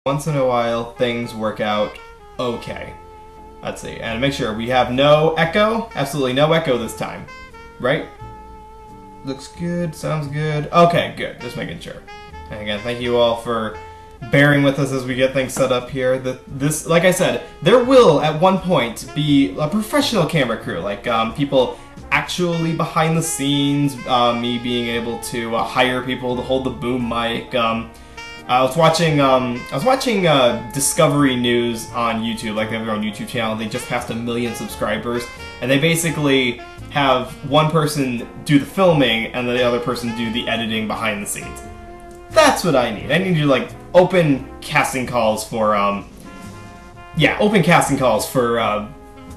Once in a while, things work out okay. Let's see, and make sure we have no echo. Absolutely no echo this time, right? Looks good, sounds good. Okay, good, just making sure. And again, thank you all for bearing with us as we get things set up here. This, like I said, there will at one point be a professional camera crew, like people actually behind the scenes, me being able to hire people to hold the boom mic. I was watching Discovery News on YouTube, like they have their own YouTube channel. They just passed 1 million subscribers, and they basically have one person do the filming and the other person do the editing behind the scenes. That's what I need. I need to like open casting calls for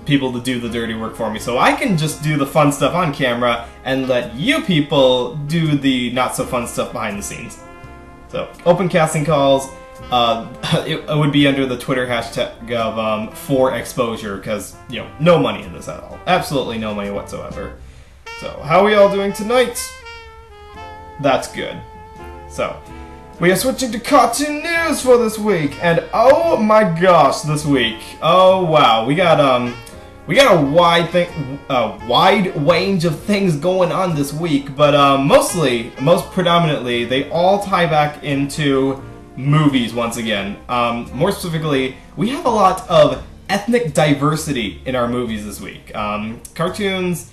people to do the dirty work for me, so I can just do the fun stuff on camera and let you people do the not so fun stuff behind the scenes. So, open casting calls, it would be under the Twitter hashtag of for exposure, because, you know, no money in this at all. Absolutely no money whatsoever. So, how are we all doing tonight? That's good. So, we are switching to cartoon news for this week, and oh my gosh, this week. Oh wow, we got a wide range of things going on this week, but most predominantly, they all tie back into movies once again. More specifically, we have a lot of ethnic diversity in our movies this week. Cartoons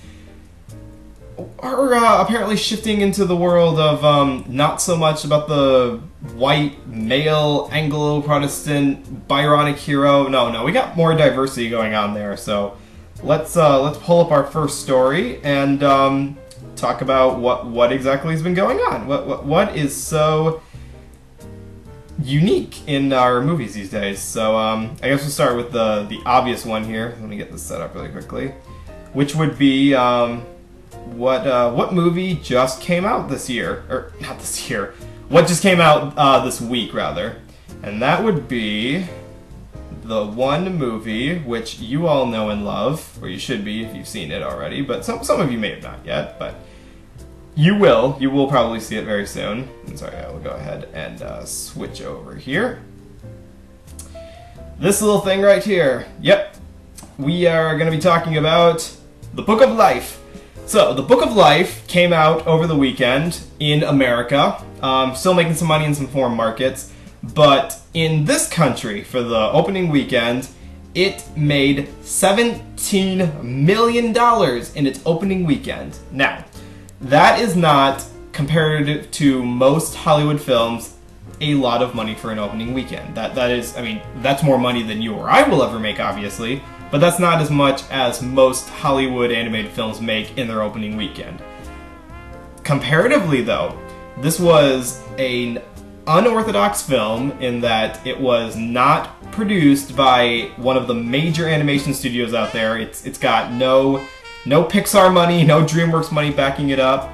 are apparently shifting into the world of not so much about the white, male, Anglo-Protestant, Byronic hero. No, we got more diversity going on there, so let's pull up our first story and talk about what exactly has been going on. What is so unique in our movies these days? So I guess we'll start with the obvious one here. Let me get this set up really quickly, which would be what movie just came out this year, or not this year? What just came out this week rather, and that would be the one movie which you all know and love, or you should be if you've seen it already, but some of you may have not yet, but you will probably see it very soon. I'm sorry, I will go ahead and switch over here. This little thing right here. Yep, we are going to be talking about The Book of Life. So, The Book of Life came out over the weekend in America, still making some money in some foreign markets. But in this country, for the opening weekend, it made $17 million in its opening weekend. Now, that is not, compared to most Hollywood films, a lot of money for an opening weekend. That is, I mean, that's more money than you or I will ever make, obviously, but that's not as much as most Hollywood animated films make in their opening weekend. Comparatively, though, this was an unorthodox film in that it was not produced by one of the major animation studios out there. It's got no Pixar money, no DreamWorks money backing it up.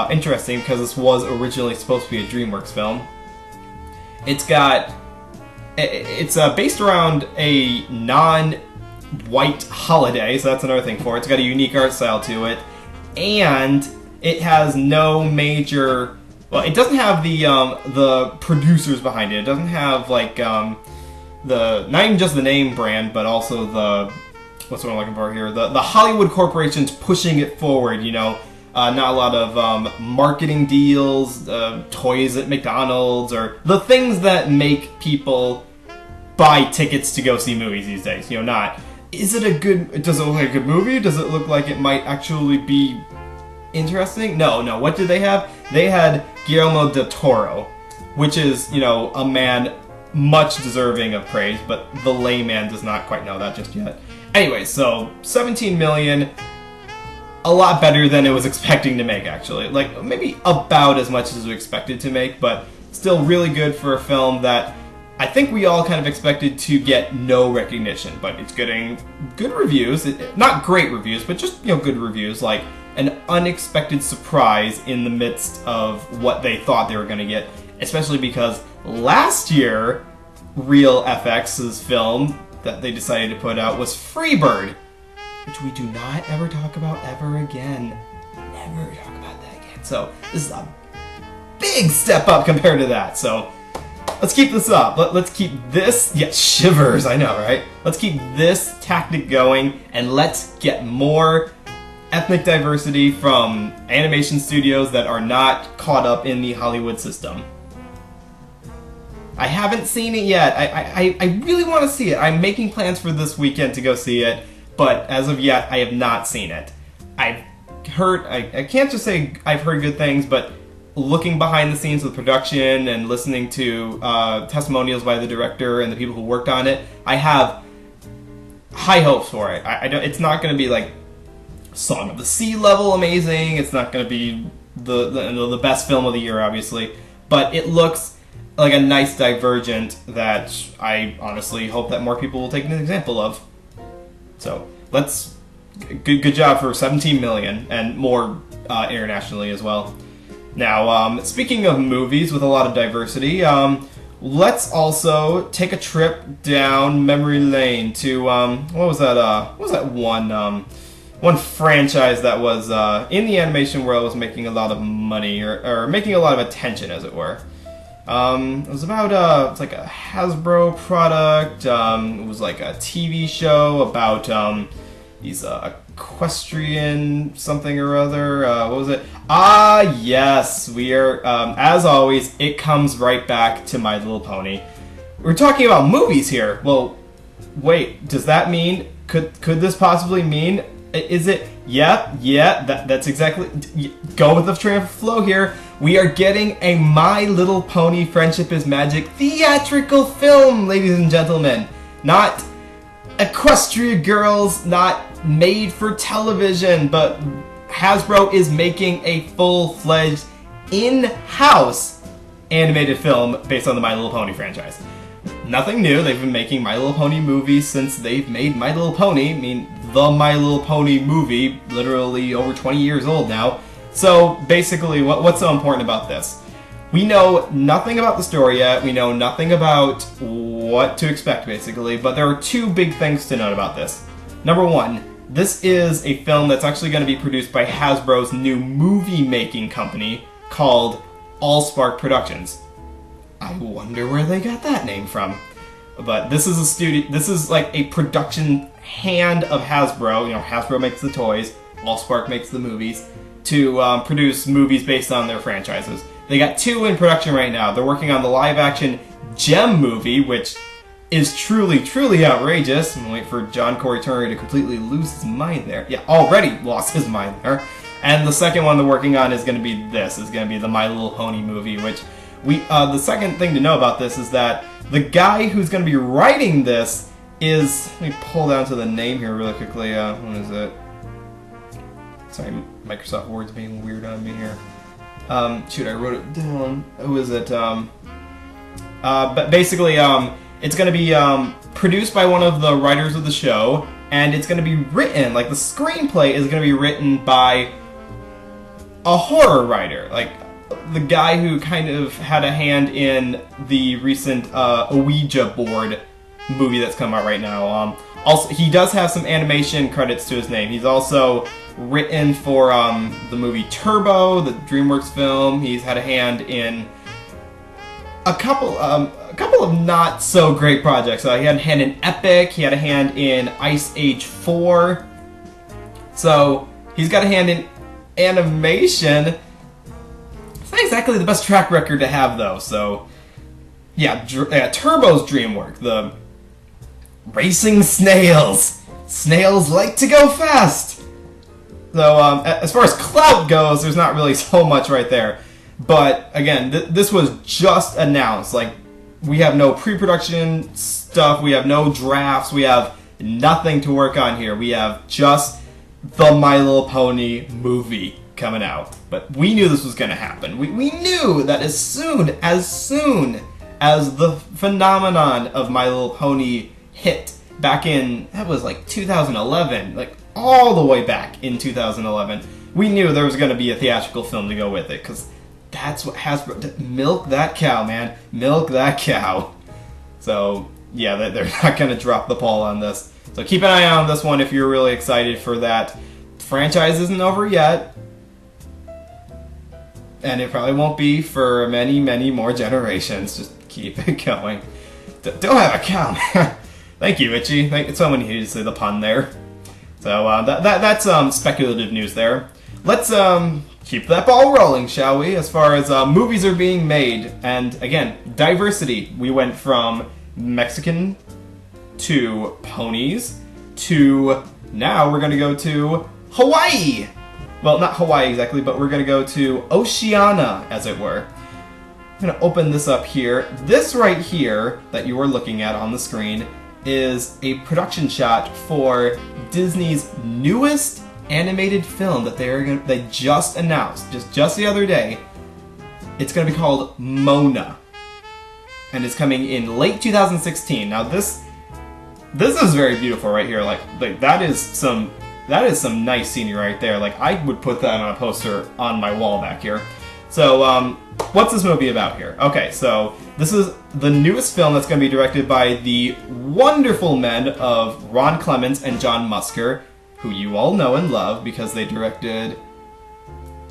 Interesting, because this was originally supposed to be a DreamWorks film. It's based around a non-white holiday, so that's another thing for it. It's got a unique art style to it, and it has no major. Well, it doesn't have the producers behind it. It doesn't have like not even just the name brand, but also what's what I'm looking for here? The Hollywood corporations pushing it forward. You know, not a lot of marketing deals, toys at McDonald's, or the things that make people buy tickets to go see movies these days. You know, not does it look like a good movie? Does it look like it might actually be interesting? No. What did they have? They had Guillermo del Toro, which is, you know, a man much deserving of praise, but the layman does not quite know that just yet. Anyway, so 17 million, a lot better than it was expecting to make, actually. Like, maybe about as much as we expected to make, but still really good for a film that I think we all kind of expected to get no recognition, but it's getting good reviews. Not great reviews, but just, you know, good reviews, like an unexpected surprise in the midst of what they thought they were going to get, especially because last year, Real FX's film that they decided to put out was Freebird, which we do not ever talk about ever again. Never talk about that again. So this is a big step up compared to that. So let's keep this up. Let's keep this, yeah, shivers, I know, right? Let's keep this tactic going, and let's get more ethnic diversity from animation studios that are not caught up in the Hollywood system. I haven't seen it yet. I really want to see it. I'm making plans for this weekend to go see it, but as of yet, I have not seen it. I've heard, I can't just say I've heard good things, but looking behind the scenes of the production and listening to testimonials by the director and the people who worked on it, I have high hopes for it. It's not going to be like Song of the Sea level amazing. It's not going to be the best film of the year, obviously, but it looks like a nice divergent that I honestly hope that more people will take an example of. So let's good job for 17 million and more internationally as well. Now, speaking of movies with a lot of diversity, let's also take a trip down memory lane to what was that one franchise that was in the animation world was making a lot of money or making a lot of attention, as it were. It was about it's like a Hasbro product. It was like a TV show about these equestrian something or other. What was it? Ah, yes, we are. As always, it comes right back to My Little Pony. We're talking about movies here. Well, wait, does that mean? Could this possibly mean? Is it? Yeah. That's exactly. Go with the train of flow here. We are getting a My Little Pony Friendship is Magic theatrical film, ladies and gentlemen. Not Equestria Girls, not made for television, but Hasbro is making a full-fledged, in-house animated film based on the My Little Pony franchise. Nothing new. They've been making My Little Pony movies since they've made My Little Pony. I mean, the My Little Pony movie, literally over 20 years old now. So basically, what's so important about this? We know nothing about the story yet. We know nothing about what to expect, basically. But there are two big things to note about this. Number one, this is a film that's actually going to be produced by Hasbro's new movie-making company called Allspark Productions. I wonder where they got that name from. But this is a studio. This is like a production hand of Hasbro. You know, Hasbro makes the toys, Allspark makes the movies, to produce movies based on their franchises. They got two in production right now. They're working on the live-action Gem movie, which is truly outrageous. I'm gonna wait for John Corey Turner to completely lose his mind there. Yeah, already lost his mind there. And the second one they're working on is gonna be this. Is gonna be the My Little Pony movie, which the second thing to know about this is that the guy who's gonna be writing this is, let me pull down to the name here really quickly. What is it? Sorry, Microsoft Word's being weird on me here. Shoot, I wrote it down. Who is it? But basically, it's going to be produced by one of the writers of the show, and it's going to be written, like the screenplay is going to be written by a horror writer, like the guy who kind of had a hand in the recent Ouija board movie that's come out right now. Also, he does have some animation credits to his name. He's also written for the movie Turbo, the DreamWorks film. He's had a hand in a couple of not so great projects. He had a hand in Epic. He had a hand in Ice Age 4. So he's got a hand in animation. It's not exactly the best track record to have, though. So yeah, Turbo's DreamWorks. The racing snails. Snails like to go fast. So as far as clout goes, there's not really so much right there. But again, this was just announced. Like, we have no pre-production stuff. We have no drafts. We have nothing to work on here. We have just the My Little Pony movie coming out. But we knew this was going to happen. We knew that as soon as the phenomenon of My Little Pony hit back in, that was like 2011, like all the way back in 2011, we knew there was going to be a theatrical film to go with it, because that's what Hasbro, milk that cow, man, milk that cow. So yeah, they're not going to drop the ball on this. So keep an eye on this one if you're really excited for that. The franchise isn't over yet, and it probably won't be for many more generations. Just keep it going. Don't have a cow, man. Thank you, Itchy. Someone needed to say the pun there. So that's speculative news there. Let's keep that ball rolling, shall we? As far as movies are being made, and again, diversity. We went from Mexican to ponies to now we're going to go to Hawaii. Well, not Hawaii exactly, but we're going to go to Oceana, as it were. I'm going to open this up here. This right here that you are looking at on the screen is a production shot for Disney's newest animated film that they just announced, just the other day. It's going to be called Mona, and it's coming in late 2016. Now this is very beautiful right here. Like that is some nice scenery right there. Like I would put that on a poster on my wall back here. So what's this movie about here? Okay, so this is the newest film that's going to be directed by the wonderful men of Ron Clements and John Musker, who you all know and love because they directed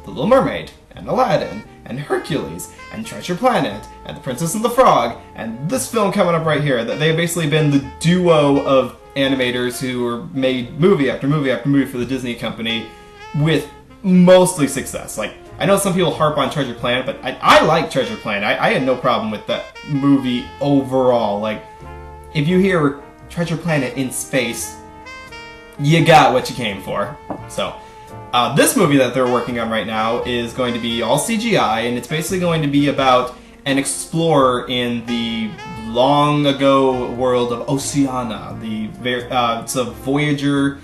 The Little Mermaid, and Aladdin, and Hercules, and Treasure Planet, and The Princess and the Frog, and this film coming up right here. That they've basically been the duo of animators who made movie after movie after movie for the Disney company with mostly success. Like, I know some people harp on Treasure Planet, but I like Treasure Planet. I had no problem with that movie overall. Like, if you hear Treasure Planet in space, you got what you came for. So, this movie that they're working on right now is going to be all CGI, and it's basically going to be about an explorer in the long ago world of Oceana. It's a Voyager,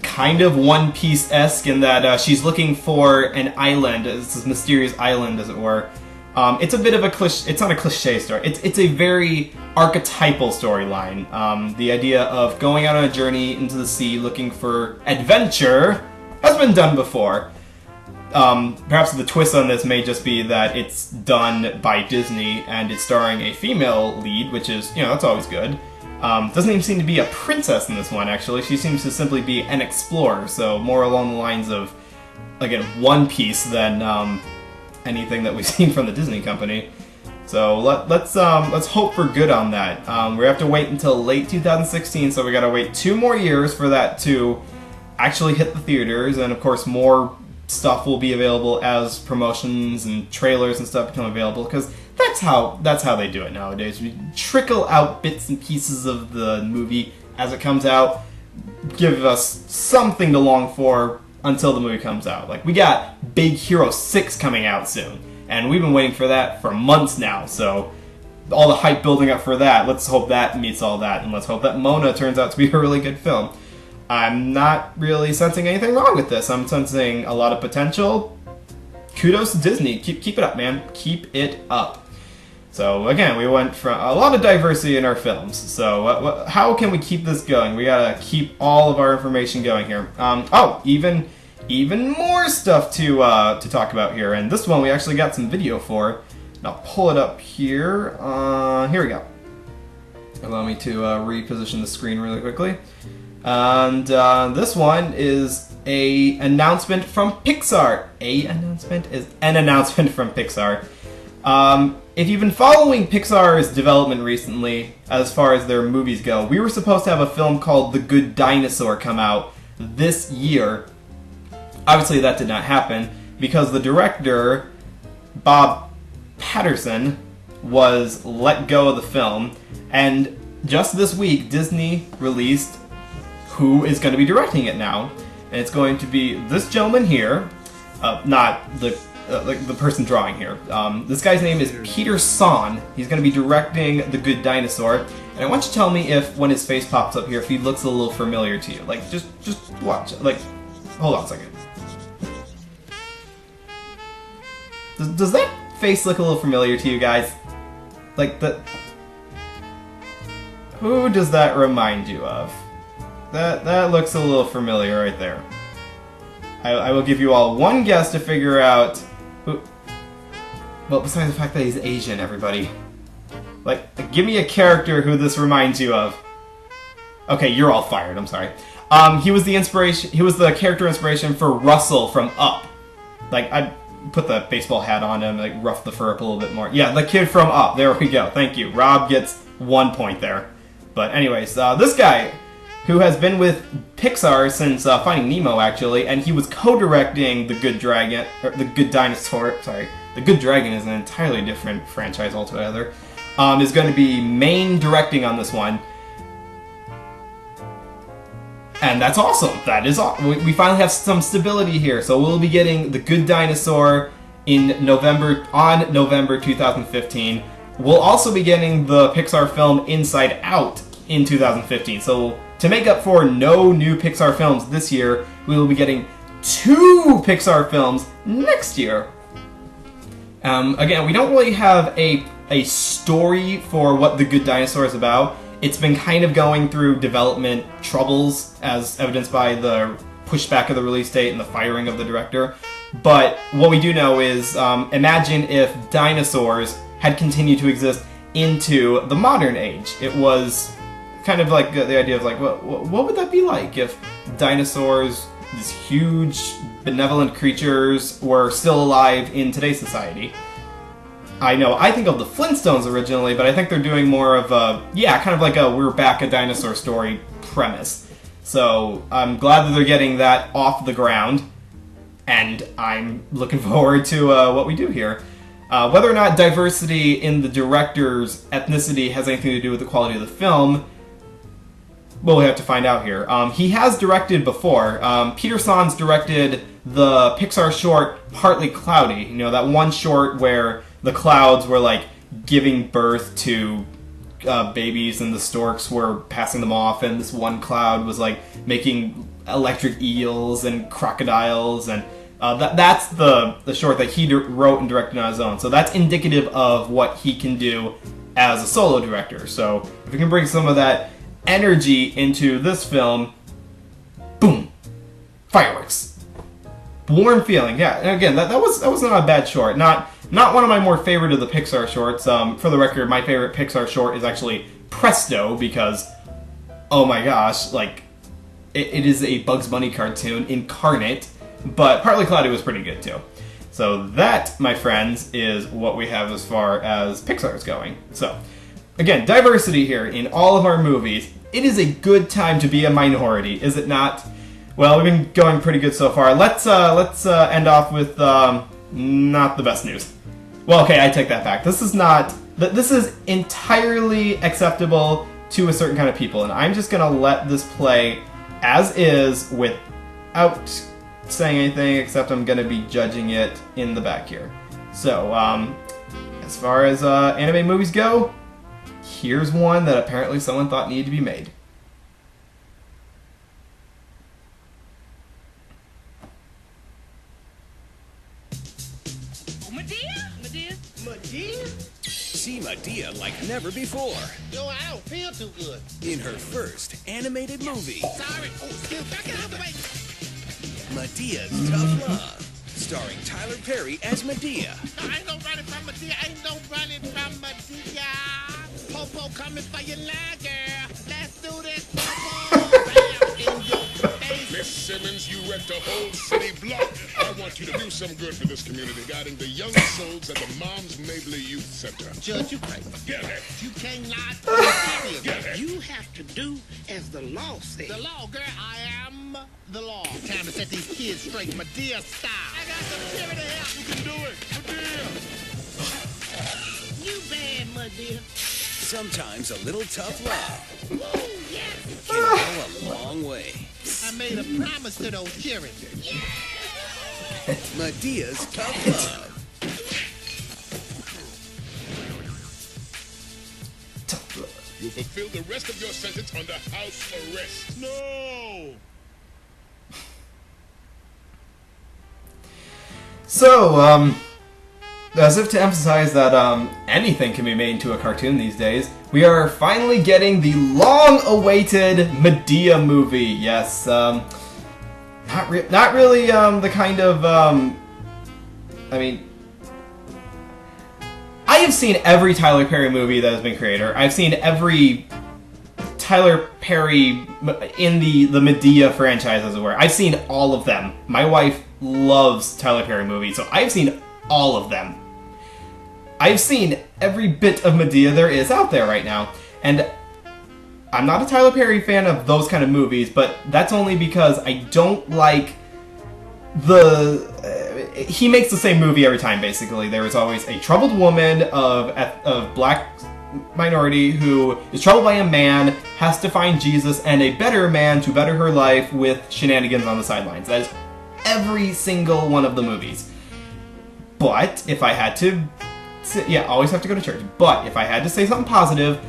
kind of One Piece-esque in that she's looking for an island. It's this mysterious island, as it were. It's a bit of a cliche. It's not a cliche story. It's a very archetypal storyline. The idea of going out on a journey into the sea looking for adventure has been done before. Perhaps the twist on this may just be that it's done by Disney and it's starring a female lead, which is, that's always good. Doesn't even seem to be a princess in this one, actually. She seems to simply be an explorer, so more along the lines of, again, One Piece than anything that we've seen from the Disney company. So let's hope for good on that. We have to wait until late 2016, so we gotta wait 2 more years for that to actually hit the theaters, and of course more stuff will be available as promotions and trailers and stuff become available, because that's how they do it nowadays. We trickle out bits and pieces of the movie as it comes out, give us something to long for until the movie comes out. Like, we got Big Hero 6 coming out soon, and we've been waiting for that for months now, so all the hype building up for that, let's hope that meets all that, and let's hope that Mona turns out to be a really good film. I'm not really sensing anything wrong with this. I'm sensing a lot of potential. Kudos to Disney. Keep it up, man. Keep it up. So again, we went from a lot of diversity in our films. So how can we keep this going? We gotta keep all of our information going here. Even more stuff to talk about here. And this one we actually got some video for. And I'll pull it up here. Here we go. Allow me to reposition the screen really quickly. And this one is an announcement from Pixar. An announcement from Pixar. If you've been following Pixar's development recently, as far as their movies go, we were supposed to have a film called The Good Dinosaur come out this year. Obviously that did not happen because the director, Bob Patterson, was let go of the film. And just this week, Disney released who is going to be directing it now, and it's going to be this gentleman here, not the person drawing here. This guy's name is Peter Sohn. He's going to be directing The Good Dinosaur, and I want you to tell me if, when his face pops up here, if he looks a little familiar to you. Like, just watch. Like, hold on a second. Does that face look a little familiar to you guys? Like, who does that remind you of? That looks a little familiar right there. I will give you all one guess to figure out who... Well, besides the fact that he's Asian, everybody. Like, give me a character who this reminds you of. Okay, you're all fired, I'm sorry. He was the character inspiration for Russell from Up. Like, put the baseball hat on him, like rough the fur up a little bit more. Yeah, the kid from Up. There we go. Thank you. Rob gets 1 point there. But anyways, this guy, who has been with Pixar since Finding Nemo, actually, and he was co-directing The Good Dinosaur. Sorry, The Good Dragon is an entirely different franchise altogether. Is going to be main directing on this one. And that's awesome. That is awesome. We finally have some stability here. So we'll be getting The Good Dinosaur in November 2015. We'll also be getting the Pixar film Inside Out in 2015. So to make up for no new Pixar films this year, we will be getting 2 Pixar films next year. Again, we don't really have a story for what The Good Dinosaur is about. It's been kind of going through development troubles, as evidenced by the pushback of the release date and the firing of the director. But what we do know is, imagine if dinosaurs had continued to exist into the modern age. It was kind of like the idea of like, what would that be like if dinosaurs, these huge, benevolent creatures, were still alive in today's society? I think of the Flintstones originally, but I think they're doing more of a, kind of like a we're back a dinosaur story premise. So I'm glad that they're getting that off the ground, and I'm looking forward to what we do here. Whether or not diversity in the director's ethnicity has anything to do with the quality of the film, well, we have to find out here. He has directed before. Peter Sans directed the Pixar short Partly Cloudy, that one short where the clouds were like giving birth to babies and the storks were passing them off, and this one cloud was like making electric eels and crocodiles, and that's the short that he wrote and directed on his own. So that's indicative of what he can do as a solo director. So if we can bring some of that energy into this film, boom, fireworks, warm feeling. Yeah, and again, that was not a bad short. Not one of my more favorite of the Pixar shorts. For the record, my favorite Pixar short is actually Presto, because, oh my gosh, like, it is a Bugs Bunny cartoon incarnate, but Partly Cloudy was pretty good too. So that, my friends, is what we have as far as Pixar is going. So, again, diversity here in all of our movies. It is a good time to be a minority, is it not? Well, we've been going pretty good so far. Let's end off with not the best news. Well, okay, I take that back. This is entirely acceptable to a certain kind of people, and I'm just gonna let this play as is without saying anything, except I'm gonna be judging it in the back here. So, as far as anime movies go, here's one that apparently someone thought needed to be made. See Medea like never before. Yo, I don't feel too good. In her first animated movie. Sorry. Oh, excuse me. Get out of the way. Medea's Tough Love. Starring Tyler Perry as Medea. No, ain't no running from Medea. Ain't no running from Medea. Popo coming for your leg, girl. Let's do this, Popo. Bam, in your face. Miss Simmons, you wrecked a whole city block. I want you to do some good for this community, guiding the young souls at the Moms Mabley Youth Center. Judge, you crazy. Get it. You can't lie to the Get it. You have to do as the law says. The law, girl. I am the law. Time to set these kids straight, Medea style. I got some charity help. You can do it. Medea. You bad, Medea. Sometimes a little tough love Woo, yes. can go a long way. I made a promise to those children. Yeah. Medea's Tough Love. You'll fulfill the rest of your sentence under house arrest. No! So, as if to emphasize that anything can be made into a cartoon these days, we are finally getting the long-awaited Medea movie. Yes, not really the kind of, I mean, I have seen every Tyler Perry movie that has been created. I've seen every Tyler Perry in the Medea franchise, as it were. I've seen all of them. My wife loves Tyler Perry movies, so I've seen all of them. I've seen every bit of Medea there is out there right now, and I'm not a Tyler Perry fan of those kind of movies, but that's only because I don't like he makes the same movie every time, basically. There is always a troubled woman of black minority who is troubled by a man, has to find Jesus and a better man to better her life with shenanigans on the sidelines. That is every single one of the movies. But if I had to... Yeah, always have to go to church. But if I had to say something positive,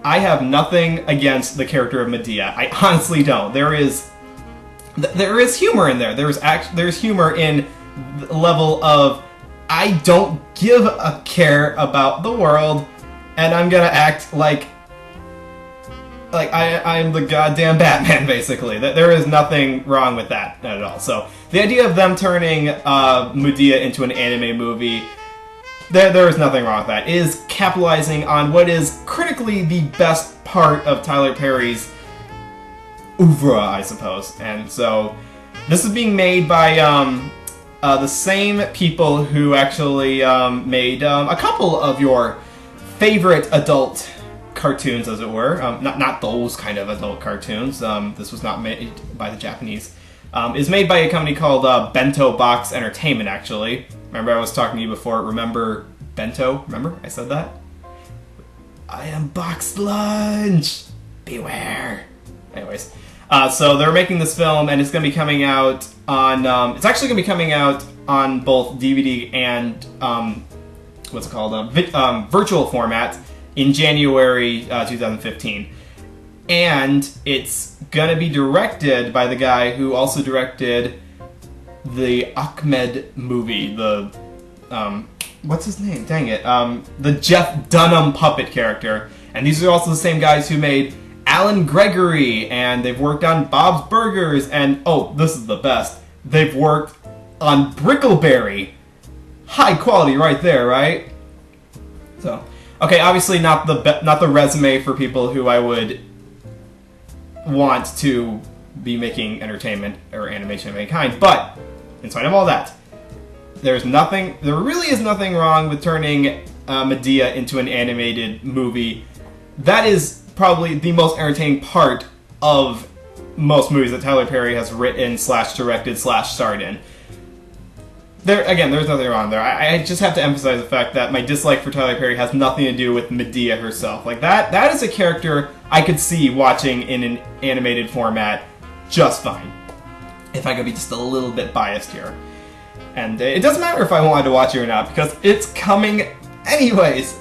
I have nothing against the character of Medea. I honestly don't. There is humor in there. There's humor in the level of I don't give a care about the world, and I'm gonna act like I'm the goddamn Batman, basically. There is nothing wrong with that at all. So the idea of them turning Medea into an anime movie, there is nothing wrong with that. It is capitalizing on what is critically the best part of Tyler Perry's oeuvre, I suppose. And so this is being made by the same people who actually made a couple of your favorite adult cartoons, as it were. Not those kind of adult cartoons. This was not made by the Japanese. It's made by a company called Bento Box Entertainment, actually. Remember I was talking to you before, remember Bento? Remember? I said that? I am box lunch! Beware! Anyways. So they're making this film, and it's going to be coming out on... it's actually going to be coming out on both DVD and... what's it called? Virtual format in January 2015. And it's going to be directed by the guy who also directed the Ahmed movie, the... what's his name? Dang it. The Jeff Dunham puppet character. And these are also the same guys who made Alan Gregory, and they've worked on Bob's Burgers, and oh, this is the best. They've worked on Brickleberry. High quality right there, right? So, okay, obviously not the resume for people who I would want to be making entertainment or animation of any kind, but in spite of all that, there really is nothing wrong with turning Medea into an animated movie. That is probably the most entertaining part of most movies that Tyler Perry has written / directed / starred in. There's nothing wrong there. I just have to emphasize the fact that my dislike for Tyler Perry has nothing to do with Medea herself. Like, that is a character I could see watching in an animated format just fine. If I could be just a little bit biased here. And it doesn't matter if I wanted to watch it or not, because it's coming anyways.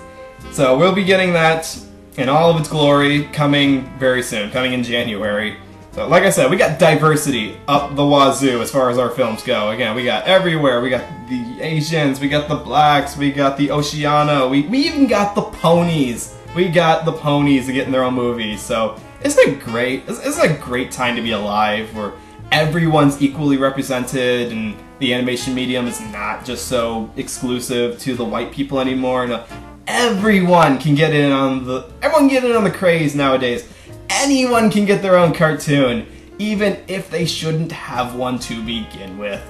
So we'll be getting that in all of its glory coming very soon, coming in January. So like I said, we got diversity up the wazoo as far as our films go. Again, we got everywhere. We got the Asians, we got the blacks, we got the Oceana, we even got the ponies. We got the ponies getting their own movies. So it's a great time to be alive, where everyone's equally represented and the animation medium is not just so exclusive to the white people anymore. No, everyone can get in on the craze nowadays. Anyone can get their own cartoon, even if they shouldn't have one to begin with.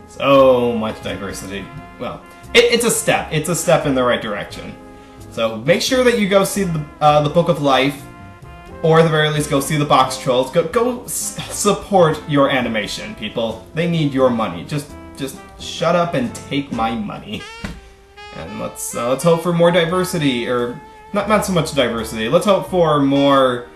So much diversity. Well, it's a step. It's a step in the right direction. So make sure that you go see the Book of Life, or at the very least, go see the Box Trolls. Go support your animation, people. They need your money. Just shut up and take my money. And let's hope for more diversity, or not so much diversity. Let's hope for more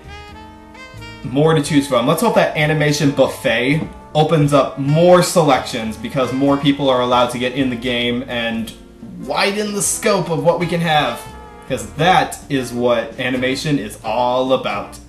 to choose from. Let's hope that Animation Buffet opens up more selections, because more people are allowed to get in the game and widen the scope of what we can have. Because that is what animation is all about.